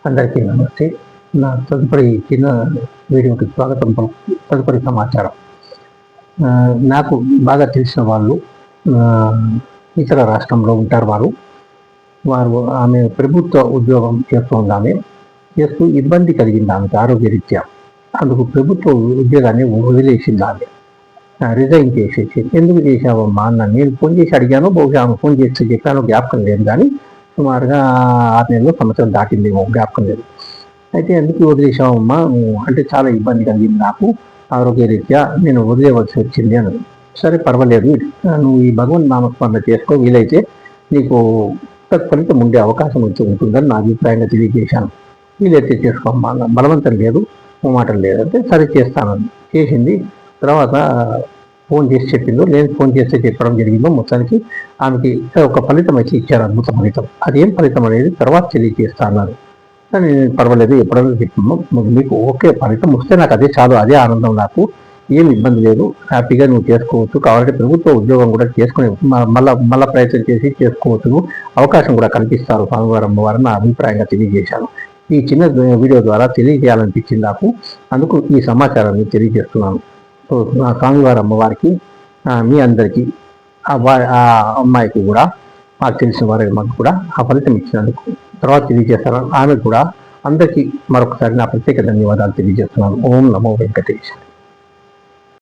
అందరికీ నమస్తే. నా తదుపరి చిన్న వీడియోకి స్వాగతం. తదుపరి సమాచారం, నాకు బాగా తెలిసిన వాళ్ళు ఇతర రాష్ట్రంలో ఉంటారు. ఆమె ప్రభుత్వ ఉద్యోగం చేస్తుంది. ఆమె చేస్తూ ఇబ్బంది కలిగింది ఆమెకు ఆరోగ్యరీత్యా. అందుకు ప్రభుత్వ ఉద్యోగాన్ని వదిలేసింది. ఆమె రిజైన్ చేసేసి, ఎందుకు చేసావమ్మా అన్న నేను ఫోన్ చేసి అడిగాను. బహుశా ఆమె ఫోన్ చేస్తే చెప్పాను, జ్ఞాపకం లేదు. కానీ సుమారుగా 6 నెలలు సంవత్సరం దాటిందేమో, జ్ఞాపకం లేదు. అయితే ఎందుకు వదిలేసావమ్మా అంటే, చాలా ఇబ్బంది కలిగింది నాకు ఆరోగ్యరీత్యా, నేను వదిలేవలసి వచ్చింది అని. సరే పర్వాలేదు, నువ్వు ఈ భగవన్ నామస్మరణ చేసుకో, వీలైతే నీకు తత్ఫలితం ఉండే అవకాశం ఉంటుందని నా అభిప్రాయంగా తెలియజేశాను. వీలైతే చేసుకోమ్మా, బలవంతం లేదు, మాటలు లేదంటే సరే చేస్తానని చేసింది. తర్వాత ఫోన్ చేసి చెప్పిందో, నేను ఫోన్ చేస్తే చెప్పడం జరిగిందో, మొత్తానికి ఆమెకి ఒక ఫలితం వచ్చి ఇచ్చారు, అద్భుత ఫలితం. అదేం ఫలితం అనేది తర్వాత తెలియజేస్తా అన్నారు. కానీ పర్వాలేదు, ఎప్పుడైనా చెప్పాము, మీకు ఓకే ఫలితం వస్తే నాకు అదే చాలు, అదే ఆనందం, నాకు ఏం ఇబ్బంది లేదు, హ్యాపీగా నువ్వు చేసుకోవచ్చు. కావాలంటే ప్రభుత్వ ఉద్యోగం కూడా చేసుకునే మళ్ళా ప్రయత్నం చేసి చేసుకోవచ్చు, అవకాశం కూడా కల్పిస్తారు స్వామివారి అమ్మవారు నా అభిప్రాయంగా తెలియజేశాను. ఈ చిన్న వీడియో ద్వారా తెలియజేయాలనిపించింది నాకు, అందుకు ఈ సమాచారాన్ని తెలియజేస్తున్నాను. సో నా స్వామివారి అమ్మవారికి, మీ అందరికీ, ఆ అమ్మాయికి కూడా, మాకు తెలిసిన వారి మాకు కూడా ఆ ఫలితం ఇచ్చినందుకు తర్వాత తెలియజేస్తాను. ఆమె కూడా అందరికీ మరొకసారి నా ప్రత్యేక ధన్యవాదాలు తెలియజేస్తున్నాను. ఓం నమో వెంకటేశ్వర.